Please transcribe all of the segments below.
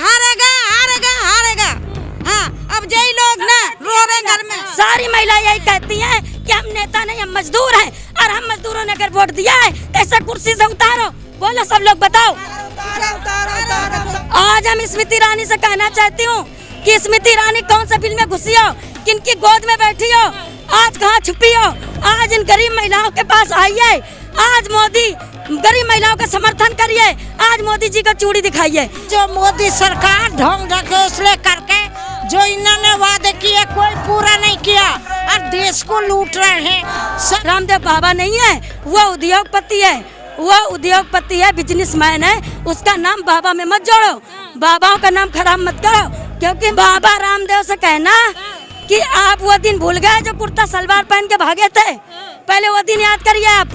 हारेगा हारेगा हारेगा। हाँ, अब यही लोग ना रो रहे घर में। सारी महिलाएं यही कहती हैं कि हम नेता नहीं, हम मजदूर हैं, और हम मजदूरों ने अगर वोट दिया है तो ऐसा कुर्सी से उतारो। बोलो सब लोग बताओ। आज हम स्मृति ईरानी से कहना चाहती हूँ कि स्मृति ईरानी कौन सा बिल में घुसी हो, किनकी गोद में बैठी हो, आज कहाँ छुपी हो। आज इन गरीब महिलाओं के पास आइए, आज मोदी गरीब महिलाओं का समर्थन करिए, आज मोदी जी का चूड़ी दिखाइए। जो मोदी सरकार ढोंग ढकोसले करके जो इन्होंने वादे किए कोई पूरा नहीं किया और देश को लूट रहे हैं। रामदेव बाबा नहीं है, वो उद्योगपति है, वो उद्योगपति है, बिजनेसमैन है। उसका नाम बाबा में मत जोड़ो, बाबाओं का नाम खराब मत करो, क्योंकि बाबा रामदेव से कहना कि आप वो दिन भूल गए जो कुर्ता सलवार पहन के भागे थे। पहले वो दिन याद करिए आप,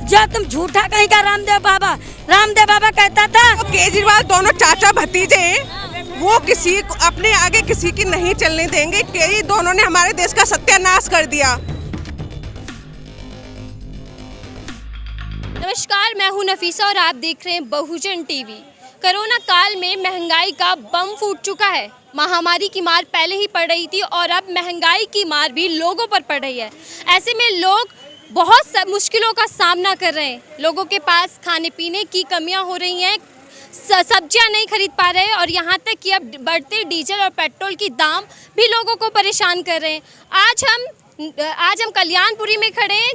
जो तुम झूठा कहीं का रामदेव बाबा कहता था। केजरीवाल दोनों चाचा भतीजे हैं, वो किसी को अपने आगे किसी की नहीं चलने देंगे। ये दोनों ने हमारे देश का सत्यानाश कर दिया। नमस्कार, मैं हूं नफीसा और आप देख रहे हैं बहुजन टीवी। कोरोना काल में महंगाई का बम फूट चुका है। महामारी की मार पहले ही पड़ रही थी और अब महंगाई की मार भी लोगों पर पड़ रही है। ऐसे में लोग बहुत मुश्किलों का सामना कर रहे हैं। लोगों के पास खाने पीने की कमियां हो रही हैं, सब्जियां नहीं खरीद पा रहे हैं और यहाँ तक कि अब बढ़ते डीजल और पेट्रोल की दाम भी लोगों को परेशान कर रहे हैं। आज हम कल्याणपुरी में खड़े हैं,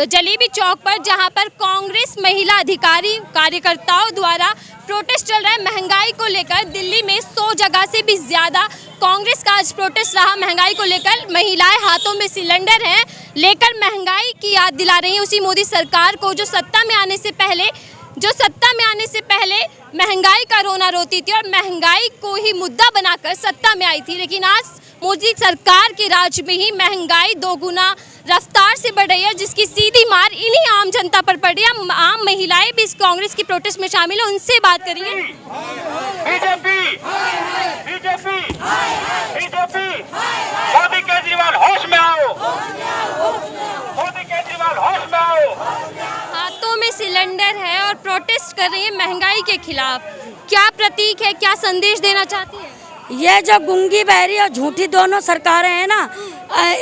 जलेबी चौक पर, जहां पर कांग्रेस महिला अधिकारी कार्यकर्ताओं द्वारा प्रोटेस्ट चल रहा है महंगाई को लेकर। दिल्ली में 100 जगह से भी ज्यादा कांग्रेस का आज प्रोटेस्ट रहा महंगाई को लेकर। महिलाएं हाथों में सिलेंडर हैं लेकर महंगाई की याद दिला रही हैं उसी मोदी सरकार को जो सत्ता में आने से पहले महंगाई का रोना रोती थी और महंगाई को ही मुद्दा बनाकर सत्ता में आई थी। लेकिन आज मोदी सरकार के राज में ही महंगाई दोगुना रफ्तार से बढ़ रही है, जिसकी सीधी मार इन्हीं आम जनता पर पड़ रही है। आम महिलाएं भी इस कांग्रेस की प्रोटेस्ट में शामिल है, उनसे बात करेंगे। मोदी केजरीवाल होश में आओ, मोदी केजरीवाल होश में आओ। हाथों में सिलेंडर है और प्रोटेस्ट कर रही है महंगाई के खिलाफ। क्या प्रतीक है, क्या संदेश देना चाहती है? ये जो गुंगी बहरी और झूठी दोनों सरकारें हैं ना,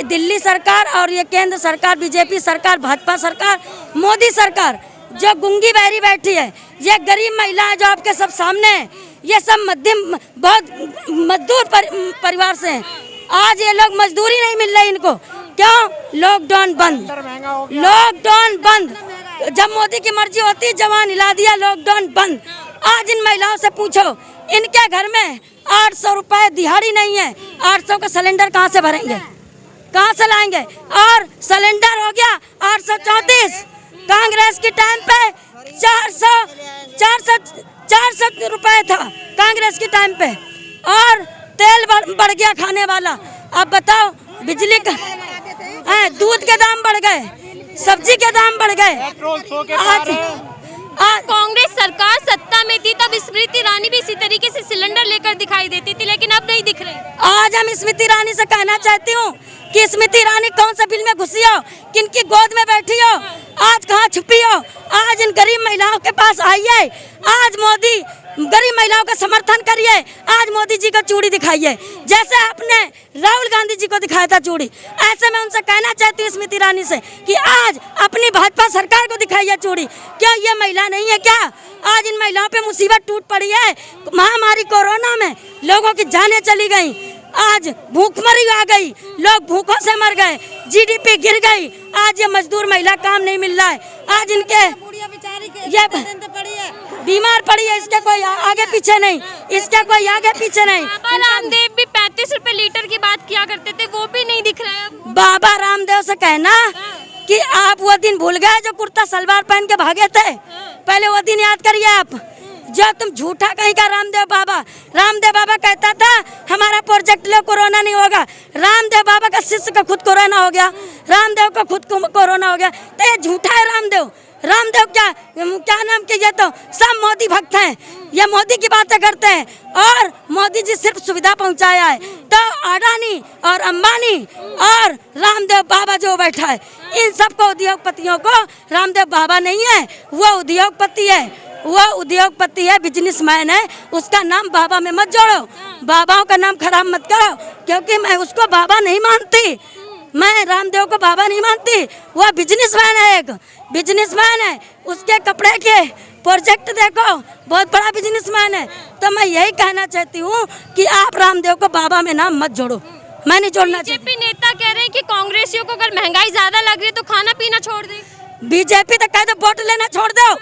दिल्ली सरकार और ये केंद्र सरकार, बीजेपी सरकार, भाजपा सरकार, मोदी सरकार, जो गुंगी बहरी बैठी है, ये गरीब महिलाएं जो आपके सब सामने हैं, ये सब मध्यम बहुत मजदूर परिवार से हैं। आज ये लोग मजदूरी नहीं मिल रही इनको, क्यों? लॉकडाउन बंद। जब मोदी की मर्जी होती जवान हिला दिया, लॉकडाउन बंद। आज इन महिलाओं से पूछो, इनके घर में 800 रुपए दिहाड़ी नहीं है, 800 का सिलेंडर कहाँ से भरेंगे, कहाँ से लाएंगे? और सिलेंडर हो गया 834, कांग्रेस के टाइम पे 400 रुपए था कांग्रेस के टाइम पे, और तेल बढ़ गया खाने वाला। अब बताओ, बिजली का दूध के दाम बढ़ गए, सब्जी के दाम बढ़ गए। आज कांग्रेस सरकार सत्ता में थी तब स्मृति ईरानी भी इसी तरीके से सिलेंडर लेकर दिखाई देती थी, लेकिन अब नहीं दिख रही। आज हम स्मृति ईरानी से कहना चाहती हूँ कि स्मृति ईरानी कौन सा बिल में घुसी हो, किनकी गोद में बैठी हो, आज कहाँ छुपी हो। आज इन गरीब महिलाओं के पास आइए, आज मोदी गरीब महिलाओं का समर्थन करिए, आज मोदी जी का चूड़ी दिखाइए, जैसे आपने राहुल गांधी जी को दिखाया था चूड़ी। ऐसे मैं उनसे कहना चाहती हूँ स्मृति ईरानी से कि आज अपनी भाजपा सरकार को दिखाइए चूड़ी। क्यों ये महिला नहीं है क्या? आज इन महिलाओं पे मुसीबत टूट पड़ी है। महामारी कोरोना में लोगों की जानें चली गई, आज भूखमरी आ गई, लोग भूखों से मर गए, जीडीपी गिर गई। आज ये मजदूर महिला काम नहीं मिल रहा है, आज इनके ये बीमार पड़ी है, इसके कोई आगे पीछे नहीं, इसके कोई आगे पीछे नहीं। बाबा रामदेव भी 35 रुपए लीटर की बात किया करते थे, वो भी नहीं दिख रहा है। बाबा रामदेव से कहना कि आप वो दिन भूल गए जो कुर्ता सलवार पहन के भागे थे। पहले वो दिन याद करिए आप, जो तुम झूठा कहीं का रामदेव बाबा कहता था हमारा प्रोजेक्ट ले कोरोना नहीं होगा। रामदेव बाबा का शिष्य का खुद कोरोना हो गया, रामदेव का खुद कोरोना हो गया, तो ये झूठा है रामदेव क्या नाम के? ये तो सब मोदी भक्त हैं, ये मोदी की बातें करते हैं और मोदी जी सिर्फ सुविधा पहुंचाया है। तो अडानी और अंबानी और रामदेव बाबा जो बैठा है, इन सबको उद्योगपतियों को रामदेव बाबा नहीं है, वो उद्योगपति है। वो उद्योगपति है, बिजनेसमैन है, उसका नाम बाबा में मत जोड़ो, बाबाओं का नाम खराब मत करो, क्योंकि मैं उसको बाबा नहीं मानती, मैं रामदेव को बाबा नहीं मानती। वो बिजनेसमैन है, एक बिजनेसमैन है, उसके कपड़े के प्रोजेक्ट देखो, बहुत बड़ा बिजनेसमैन है। तो मैं यही कहना चाहती हूँ कि आप रामदेव को बाबा में नाम मत जोड़ो, मैं नहीं जोड़ना चाहती। बीजेपी नेता कह रहे हैं कि कांग्रेसियों को अगर महंगाई ज्यादा लग रही है तो खाना पीना छोड़ दे। बीजेपी तो कहते वोट लेना छोड़ दो,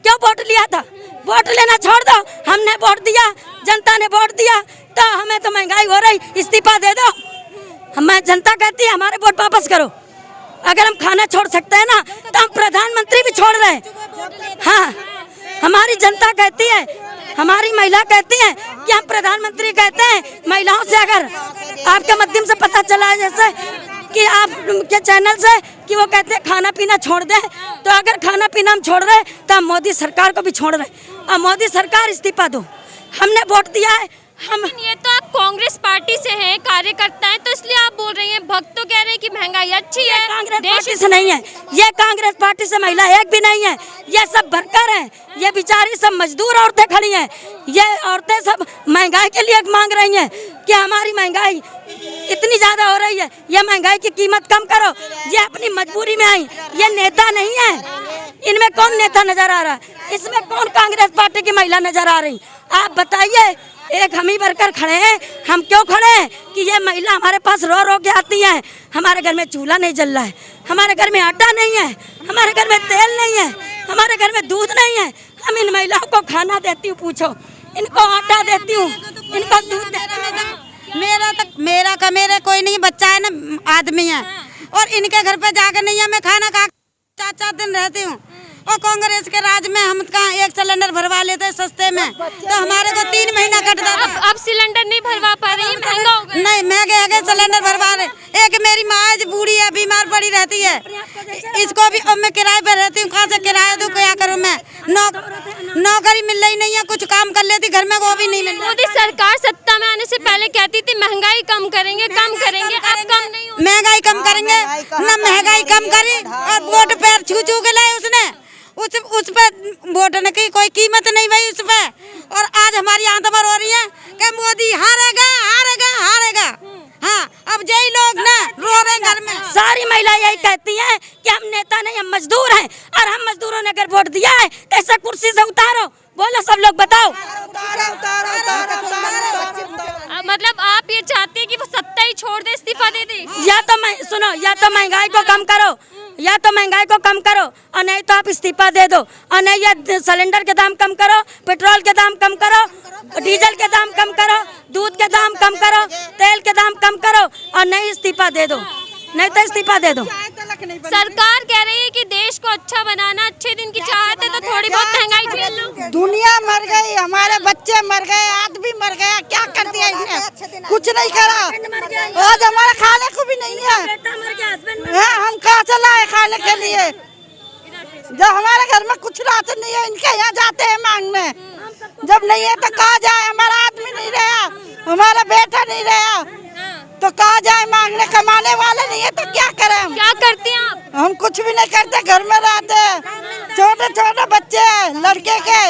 क्यों वोट लिया था, वोट लेना छोड़ दो, हमने वोट दिया, जनता ने वोट दिया, तो हमें तो महंगाई हो रही, इस्तीफा दे दो। हमें जनता कहती है हमारे वोट वापस करो। अगर हम खाना छोड़ सकते हैं ना तो हम प्रधानमंत्री भी छोड़ रहे हैं। हाँ, हमारी जनता कहती है, हमारी महिला कहती है कि हम प्रधानमंत्री कहते हैं। महिलाओं से अगर आपके माध्यम से पता चला है जैसे कि आप के चैनल से कि वो कहते हैं खाना पीना छोड़ दें, तो अगर खाना पीना हम छोड़ रहे हैं तो हम मोदी सरकार को भी छोड़ रहे हैं। अब मोदी सरकार इस्तीफा दो, हमने वोट दिया है। हम ये तो आप कांग्रेस पार्टी से हैं, कार्यकर्ता हैं, तो इसलिए आप बोल रही हैं। भक्त तो कह रहे हैं कि महंगाई अच्छी है, कांग्रेस पार्टी से नहीं है, ये कांग्रेस पार्टी से महिला एक भी नहीं है, ये सब वर्कर हैं, ये बेचारी सब मजदूर औरतें खड़ी हैं, ये औरतें सब महंगाई के लिए मांग रही हैं कि हमारी महंगाई इतनी ज्यादा हो रही है, ये महंगाई की कीमत कम करो। ये अपनी मजबूरी में आई, ये नेता नहीं है। इनमें कौन नेता नजर आ रहा है, इसमें कौन कांग्रेस पार्टी की महिला नजर आ रही, आप बताइए। एक हम ही वर्कर खड़े हैं, हम क्यों खड़े हैं कि ये महिला हमारे पास रो रो के आती है, हमारे घर में चूल्हा नहीं जल रहा है, हमारे घर में आटा नहीं है, हमारे घर में तेल नहीं है, हमारे घर में दूध नहीं है। हम इन महिलाओं को खाना देती हूँ, पूछो, इनको आटा देती हूँ, इनको दूध देती हूँ। मेरा कोई नहीं, बच्चा है ना, आदमी है, और इनके घर पे जाकर नहीं है, मैं खाना खा 4-4 दिन रहती हूँ। और कांग्रेस के राज में हम कहाँ एक सिलेंडर भरवा लेते सस्ते में, तो हमारे को 3 महीना कटता था। अब सिलेंडर नहीं भरवा पा रही, महंगा हो गया। नहीं, महंगे सिलेंडर भरवा रहे। एक मेरी माँ बूढ़ी है, बीमार पड़ी रहती है, इसको भी अब मैं किराए पे रहती हूँ, कहाँ से किराया दूँ, क्या करूँ मैं। नौकरी मिल रही नहीं है, कुछ काम कर लेती घर में, वो भी नहीं मिल रहा। मोदी सरकार सत्ता में आने से पहले कहती थी महंगाई कम करेंगे, अब कम नहीं हो। महंगाई कम करेंगे ना, महंगाई कम करी और वोट पैर छू छू के लाए उसने, उस पे वोट ने की कोई कीमत नहीं भाई उस पे। और आज हमारी आंतबर हो रही है कि मोदी हारेगा हारेगा हारेगा। हाँ, अब यही लोग ना रो रहे घर में। सारी महिलाएं यही कहती हैं कि हम नेता नहीं, हम मजदूर हैं, और हम मजदूरों ने अगर वोट दिया है तो ऐसा कुर्सी से उतारो। बोलो सब लोग बताओ। मतलब आप ये चाहते हैं कि वो सत्ता ही छोड़ दे, इस्तीफा दे दे? या तो सुनो, या तो महंगाई को कम करो, या तो महंगाई को कम करो, और नहीं तो आप इस्तीफा दे दो, और नहीं या सिलेंडर के दाम कम करो, पेट्रोल के दाम कम करो, डीजल के दाम कम करो, दूध के दाम कम करो, तेल के दाम कम करो, और नहीं इस्तीफा दे दो, नहीं तो इस्तीफा दे दो। सरकार कह रही है कि देश को अच्छा बनाना, अच्छे दिन की चाहत है, तो थोड़ी बहुत महंगाई झेल लो। दुनिया मर गई, हमारे बच्चे मर गए, आदमी मर गया, क्या कर दिया इसने, कुछ नहीं करा। आज हमारे खाने को भी नहीं है, हम कहाँ से लाए खाने के लिए, जब हमारे घर में कुछ राशन नहीं है, इनके यहाँ जाते हैं मांगने, जब नहीं है तो कहाँ जाए, हमारा आदमी नहीं रहा, हमारा बेटा नहीं रहा, तो कहाँ जाए मांगने, कमाने वाले नहीं है तो क्या करें हम। क्या करते हैं आप? हम कुछ भी नहीं करते, घर में रहते हैं, छोटे छोटे बच्चे हैं लड़के के,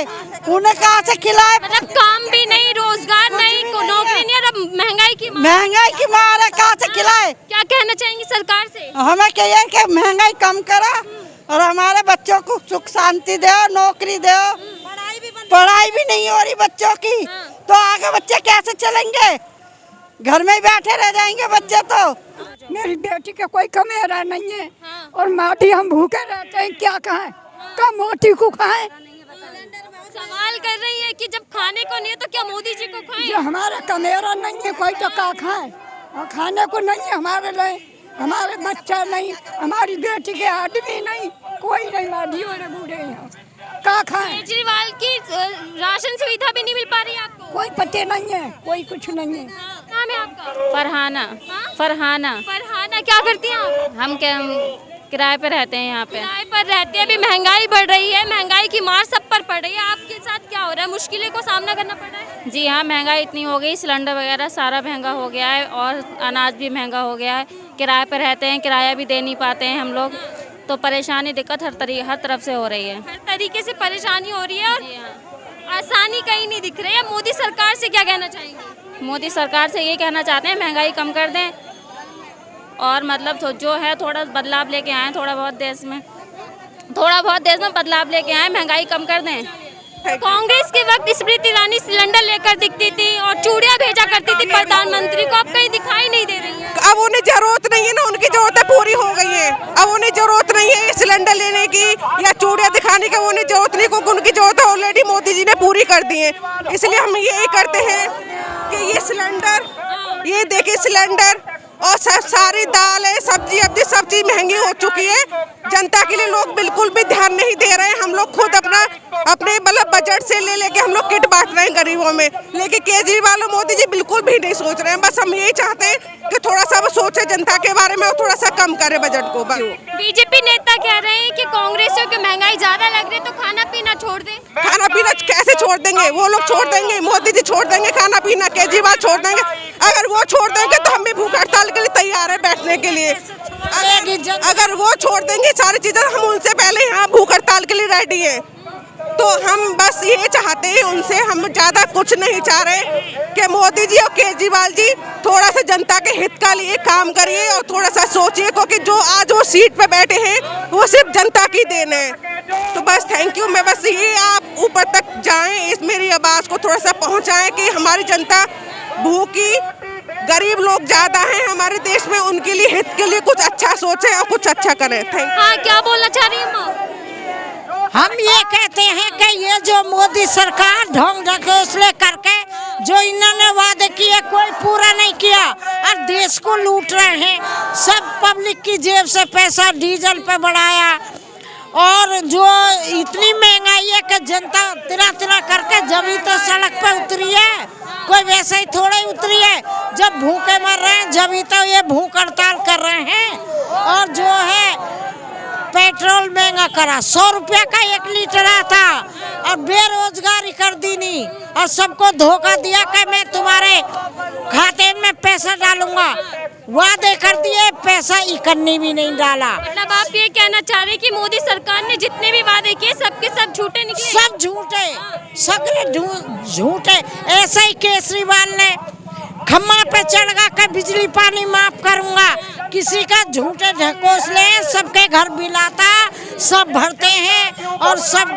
उन्हें कहाँ से खिलाए। मतलब काम भी नहीं, रोजगार नहीं, नौकरी नहीं, और अब महंगाई की मार है, कहाँ से खिलाए। क्या कहना चाहेंगे सरकार से? हमें कहिए कि महंगाई कम करो और हमारे बच्चों को सुख शांति दो, नौकरी दो। पढ़ाई भी नहीं हो रही बच्चों की, तो आगे बच्चे कैसे चलेंगे, घर में ही बैठे रह जाएंगे बच्चे। तो मेरी बेटी का कोई कमेरा नहीं है, और माटी हम भूखे रहते हैं, क्या खाएं, कम मोटी को खाएं। सवाल कर रही है कि जब खाने को नहीं है तो क्या मोदी जी को खाएं? जो हमारा कमेरा नहीं है कोई तो क्या खाएं, और खाने को नहीं है हमारे लिए, हमारे बच्चा नहीं, हमारी बेटी के आदमी नहीं, कोई नहीं, मारी वाले बूढ़े हैं, क्या खाएं। केजरीवाल की राशन सुविधा भी नहीं मिल पा रही है आपको? कोई पते नहीं है, कोई कुछ नहीं है। नाम है आपका? फरहाना। फरहाना, क्या करती हैं आप? हम किराए पे रहते हैं, यहाँ पे किराए पर रहते हैं। अभी महंगाई बढ़ रही है, महंगाई की मार सब पर पड़ रही है, आपके साथ क्या हो रहा है, मुश्किलें को सामना करना पड़ रहा है? जी हाँ, महंगाई इतनी हो गई, सिलेंडर वगैरह सारा महंगा हो गया है, और अनाज भी महंगा हो गया है। किराए पर रहते हैं, किराया भी दे नहीं पाते हैं हम लोग, तो परेशानी दिक्कत हर तरफ से हो रही है। हर तरीके से परेशानी हो रही है और आसानी कहीं नहीं दिख रही है। मोदी सरकार से क्या कहना चाहेंगे? मोदी सरकार से ये कहना चाहते हैं महंगाई कम कर दें और मतलब जो है थोड़ा बदलाव लेके आए, थोड़ा बहुत देश में बदलाव लेके आए, महंगाई कम कर दें। कांग्रेस के वक्त स्मृति ईरानी सिलेंडर लेकर दिखती थी और चूड़ियां भेजा करती थी प्रधानमंत्री को, अब कहीं दिखाई नहीं दे रही है। अब उन्हें जरूरत नहीं है ना, उनकी जरूरतें पूरी हो गई हैं। अब उन्हें जरूरत नहीं है सिलेंडर लेने की या चूड़ियां दिखाने की, उन्हें जरूरत नहीं, क्योंकि उनकी जरूरत ऑलरेडी मोदी जी ने पूरी कर दी है। इसलिए हम यही करते हैं कि ये सिलेंडर, ये देखिए सिलेंडर और सारी दाल है, सब्जी अब सब चीज महंगी हो चुकी है। जनता के लिए लोग बिल्कुल भी ध्यान नहीं दे रहे हैं। हम लोग खुद अपने मतलब बजट से लेके हम लोग किट बांट रहे हैं गरीबों में, लेकिन केजरीवाल और मोदी जी बिल्कुल भी नहीं सोच रहे हैं। बस हम यही चाहते हैं कि थोड़ा सा वो सोचे जनता के बारे में और थोड़ा सा कम करे बजट को। बीजेपी नेता कह रहे हैं कि कांग्रेसियों की महंगाई ज्यादा लग रही है तो खाना पीना छोड़ दें। खाना पीना कैसे छोड़ देंगे? वो लोग छोड़ देंगे, मोदी जी छोड़ देंगे खाना पीना, केजरीवाल छोड़ देंगे। अगर वो छोड़ देंगे तो हम भी भूख हड़ताल के लिए तैयार है बैठने के लिए। अगर वो छोड़ देंगे सारी चीजें, हम उनसे पहले यहाँ भूख हड़ताल के लिए रेडी हैं। तो हम बस ये चाहते हैं उनसे, हम ज्यादा कुछ नहीं चाह रहे कि मोदी जी और केजरीवाल जी थोड़ा सा जनता के हित का लिए काम करिए और थोड़ा सा सोचिए, क्योंकि जो आज वो सीट पे बैठे हैं वो सिर्फ जनता की देन है। तो बस थैंक यू। मैं बस ये आप ऊपर तक जाएं, इस मेरी आवाज को थोड़ा सा पहुंचाएं कि हमारी जनता भूखी, गरीब लोग ज्यादा हैं हमारे देश में, उनके लिए हित के लिए कुछ अच्छा सोचें और कुछ अच्छा करें। Thank you. हाँ, क्या बोलना चाह रही है? हम ये कहते हैं कि ये जो मोदी सरकार ढोंग ढकोसले करके जो इन्होंने वादे किए कोई पूरा नहीं किया और देश को लूट रहे हैं। सब पब्लिक की जेब से पैसा डीजल पे बढ़ाया और जो इतनी महंगाई है कि जनता तिरा करके जब ही तो सड़क पे उतरी है, कोई वैसे ही थोड़ा ही उतरी है। जब भूखे मर रहे हैं जब ही तो ये भूख हड़ताल कर रहे हैं। और जो है पेट्रोल महंगा करा, 100 रुपया का 1 लीटर आता और बेरोजगारी कर दी नहीं और सबको धोखा दिया कि मैं तुम्हारे खाते में पैसा डालूंगा। वादे कर दिए, पैसा इकन्नी भी नहीं डाला। मतलब आप ये कहना चाह रहे हैं कि मोदी सरकार ने जितने भी वादे किए सबके सब झूठे निकले? सब झूठे, सगरे झूठे। ऐसा ही केजरीवाल ने खम्मा पे चढ़ा कर बिजली पानी माफ करूंगा, किसी का झूठे ढकोसले, सबके घर बिलाता, सब भरते हैं और सब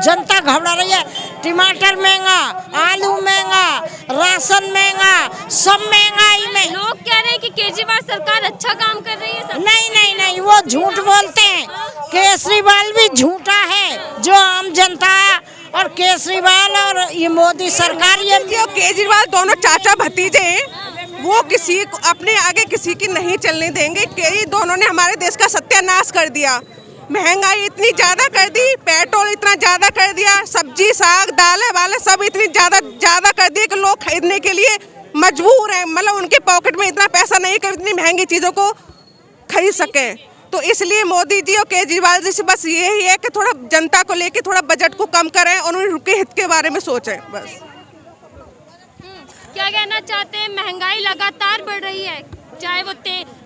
जनता घबरा रही है। टमाटर महंगा, आलू महंगा, राशन महंगा, सब महंगाई में। लोग कह रहे हैं कि केजरीवाल सरकार अच्छा काम कर रही है। नहीं, वो झूठ बोलते हैं। केजरीवाल भी झूठा है, जो आम जनता और केजरीवाल और ये मोदी सरकार, ये केजरीवाल दोनों चाचा भतीजे हैं, वो किसी को अपने आगे किसी की नहीं चलने देंगे। ये दोनों ने हमारे देश का सत्यानाश कर दिया। महंगाई इतनी ज्यादा कर दी, पेट्रोल इतना ज्यादा कर दिया, सब्जी साग दालें वाले सब इतनी ज्यादा कर दिए कि लोग खरीदने के लिए मजबूर हैं। मतलब उनके पॉकेट में इतना पैसा नहीं कि इतनी महंगी चीजों को खरीद सके। तो इसलिए मोदी जी और केजरीवाल जी से बस यही है कि थोड़ा जनता को लेके थोड़ा बजट को कम करें और उनके हित के बारे में सोचें। बस क्या कहना चाहते हैं? महंगाई लगातार बढ़ रही है, चाहे वो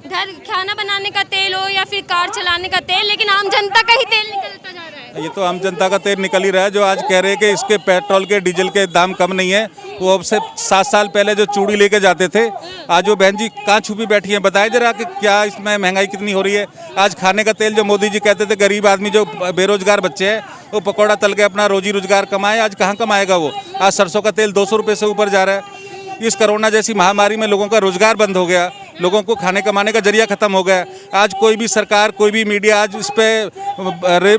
घर खाना बनाने का तेल हो या फिर कार चलाने का तेल, लेकिन आम जनता का ही तेल निकलता जा रहा है। ये तो आम जनता का तेल निकल ही रहा है। जो आज कह रहे हैं कि इसके पेट्रोल के डीजल के दाम कम नहीं है, वो अब से 7 साल पहले जो चूड़ी लेके जाते थे, आज वो बहन जी कहाँ छुपी बैठी हैं? बताए जरा कि क्या इसमें महंगाई कितनी हो रही है। आज खाने का तेल जो मोदी जी कहते थे गरीब आदमी जो बेरोजगार बच्चे हैं वो पकौड़ा तल के अपना रोजी रोजगार कमाए, आज कहाँ कमाएगा वो? आज सरसों का तेल 200 रुपये से ऊपर जा रहा है। इस कोरोना जैसी महामारी में लोगों का रोजगार बंद हो गया, लोगों को खाने कमाने का जरिया खत्म हो गया। आज कोई भी सरकार, कोई भी मीडिया आज इस पे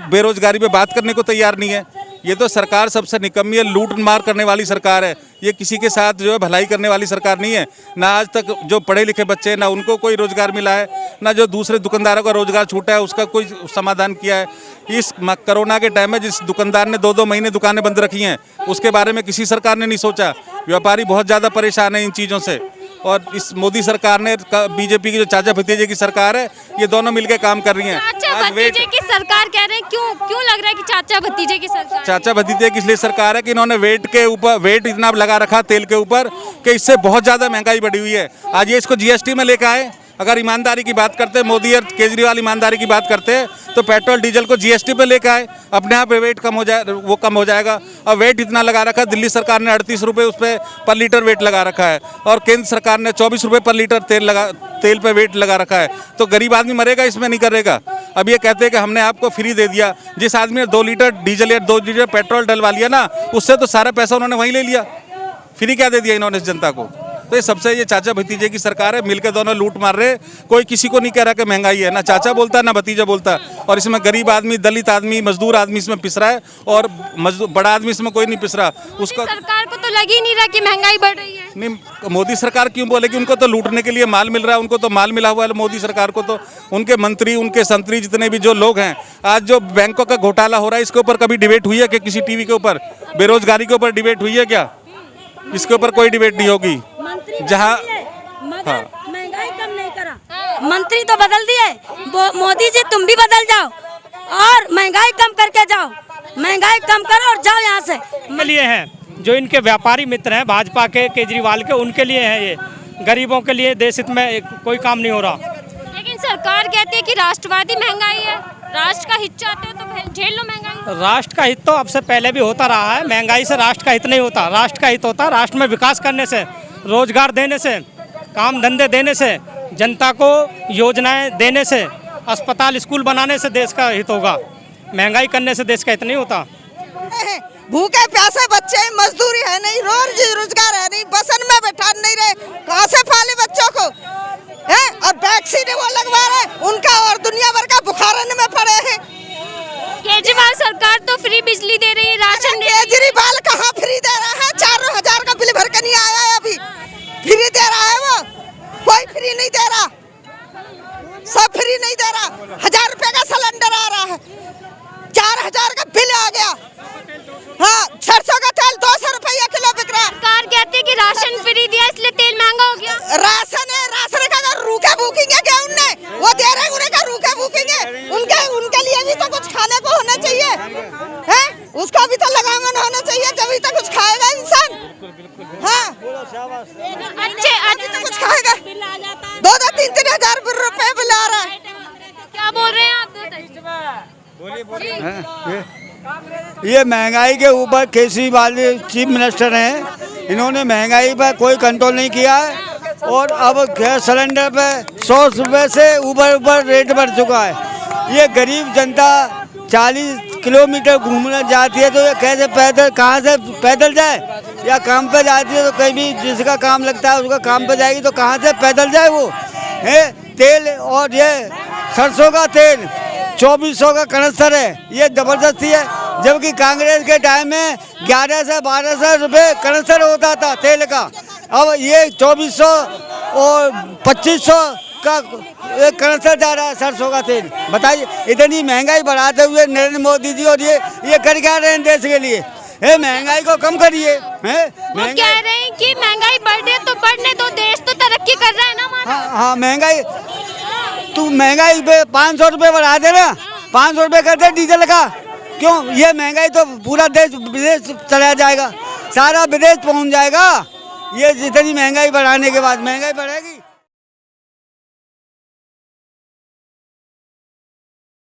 बेरोजगारी पे बात करने को तैयार नहीं है। ये तो सरकार सबसे निकम्मी है, लूट मार करने वाली सरकार है। ये किसी के साथ जो है भलाई करने वाली सरकार नहीं है। ना आज तक जो पढ़े लिखे बच्चे हैं ना उनको कोई रोजगार मिला है, ना जो दूसरे दुकानदारों का रोजगार छूटा है उसका कोई समाधान किया है। इस कोरोना के टाइम में जिस दुकानदार ने 2-2 महीने दुकानें बंद रखी हैं उसके बारे में किसी सरकार ने नहीं सोचा। व्यापारी बहुत ज़्यादा परेशान है इन चीज़ों से। और इस मोदी सरकार ने, बीजेपी की जो चाचा भतीजे की सरकार है, ये दोनों मिलकर काम कर रही हैं। चाचा भतीजे की सरकार कह रहे हैं, क्यों लग रहा है कि चाचा भतीजे की सरकार? चाचा भतीजे की इसलिए सरकार है कि इन्होंने वेट इतना लगा रखा तेल के ऊपर कि इससे बहुत ज़्यादा महंगाई बढ़ी हुई है। आज ये इसको जीएसटी में लेकर आए अगर ईमानदारी की बात करते, मोदी और केजरीवाल ईमानदारी की बात करते तो पेट्रोल डीजल को जीएसटी पे लेके आए, अपने आप वेट कम हो जाए, वो कम हो जाएगा। अब वेट इतना लगा रखा है, दिल्ली सरकार ने 38 रुपये उस पर लीटर वेट लगा रखा है और केंद्र सरकार ने 24 रुपये पर लीटर तेल पे वेट लगा रखा है। तो गरीब आदमी मरेगा, इसमें नहीं करेगा। अब ये कहते हैं कि हमने आपको फ्री दे दिया। जिस आदमी ने 2 लीटर डीजल या 2 लीटर पेट्रोल डलवा लिया ना, उससे तो सारा पैसा उन्होंने वहीं ले लिया। फ्री क्या दे दिया इन्होंने जनता को? तो ये सबसे ये चाचा भतीजे की सरकार है, मिलकर दोनों लूट मार रहे। कोई किसी को नहीं कह रहा कि महंगाई है, ना चाचा बोलता है ना भतीजा बोलता है। और इसमें गरीब आदमी, दलित आदमी, मजदूर आदमी इसमें पिस रहा है और बड़ा आदमी इसमें कोई नहीं पिस रहा। उसका सरकार को तो लग ही नहीं रहा कि महंगाई बढ़ रही है। नहीं, मोदी सरकार क्यों बोलेगी? उनको तो लूटने के लिए माल मिल रहा है, उनको तो माल मिला हुआ है मोदी सरकार को। तो उनके मंत्री, उनके संतरी, जितने भी जो लोग हैं, आज जो बैंकों का घोटाला हो रहा है, इसके ऊपर कभी डिबेट हुई है क्या किसी टीवी के ऊपर? बेरोजगारी के ऊपर डिबेट हुई है क्या? इसके ऊपर कोई डिबेट नहीं होगी। जहाँ महंगाई कम नहीं करा, मंत्री तो बदल दिए। मोदी जी तुम भी बदल जाओ और महंगाई कम करके जाओ, महंगाई कम करो और जाओ यहाँ से। के लिए हैं जो इनके व्यापारी मित्र हैं भाजपा के, केजरीवाल के, उनके लिए हैं ये। गरीबों के लिए देश हित में कोई काम नहीं हो रहा। लेकिन सरकार कहती है कि राष्ट्रवादी महंगाई है, राष्ट्र का हित चाहते हो तो झेल लो महंगाई। राष्ट्र का हित तो अब से पहले भी होता रहा है, महंगाई से राष्ट्र का हित नहीं होता। राष्ट्र का हित होता है राष्ट्र में विकास करने से, रोजगार देने से, काम धंधे देने से, जनता को योजनाएं देने से, अस्पताल स्कूल बनाने से देश का हित होगा। महंगाई करने से देश का हित नहीं होता। भूखे प्यासे बच्चे, मजदूरी है नहीं, रोजगार है नहीं, बसन में बैठा नहीं रहे, कहाँ से पाले बच्चों को है? और वैक्सीन वो लगवा रहे, उनका और दुनिया भर का बुखार में पड़े हैं। केजरीवाल सरकार तो फ्री बिजली दे रही है, राशन दे रही है। केजरीवाल कहाँ फ्री दे रहा है? 4,000 का बिल भर के नहीं आया है अभी। फ्री दे रहा है वो? कोई फ्री नहीं दे रहा, सब फ्री नहीं दे रहा। 1,000 रुपए का सिलेंडर आ रहा है, 4,000 का बिल आ गया। हाँ, सरसों का तेल 200 रुपया किलो बिक रहा है। सरकार कहती है कि राशन फ्री दिया इसलिए तेल महंगा हो गया। राशन है, राशन का अगर रूखे भूखेंगे क्या उनने? वो दे रहे उन्हें का रूखे भूखेंगे, उनके लिए भी तो कुछ खाने को होना चाहिए है? उसका भी तो लगामन होना चाहिए, जब तो कुछ खाएगा इंसान। हाँ, अच्छे तो कुछ खाएगा। 2-3 हजार रुपए बिल आ रहा है। क्या बोल रहे हैं आप? ये महंगाई के ऊपर केजरीवाल चीफ मिनिस्टर हैं, इन्होंने महंगाई पर कोई कंट्रोल नहीं किया है और अब गैस सिलेंडर पे 100 रुपये से ऊपर रेट बढ़ चुका है। ये गरीब जनता 40 किलोमीटर घूमने जाती है तो ये कैसे पैदल, कहाँ से पैदल जाए? या काम पे जाती है तो कहीं भी जिसका काम लगता है उसका काम पे जाएगी तो कहाँ से पैदल जाए वो है? तेल और ये सरसों का तेल 2400 का कनस्तर है, ये जबरदस्ती है। जबकि कांग्रेस के टाइम में 1100 से 1200 रुपये कनस्तर होता था तेल का, अब ये 2400 और 2500 का एक कनस्तर जा रहा है सरसों का तेल। बताइए, इतनी महंगाई बढ़ाते हुए नरेंद्र मोदी जी और ये कर क्या रहे हैं देश के लिए? है महंगाई को कम करिए। वो कह रहे हैं कि महंगाई बढ़ रही है तो बढ़ने दो, देश तो तरक्की कर रहा है ना हमारा। हाँ, महंगाई तू महंगाई पे 500 रुपये बढ़ा दे ना, 500 रुपये कर दे डीजल का। क्यों? ये महंगाई तो पूरा देश विदेश चला जाएगा, सारा विदेश पहुंच जाएगा। ये जितनी महंगाई बढ़ाने के बाद महंगाई बढ़ेगी।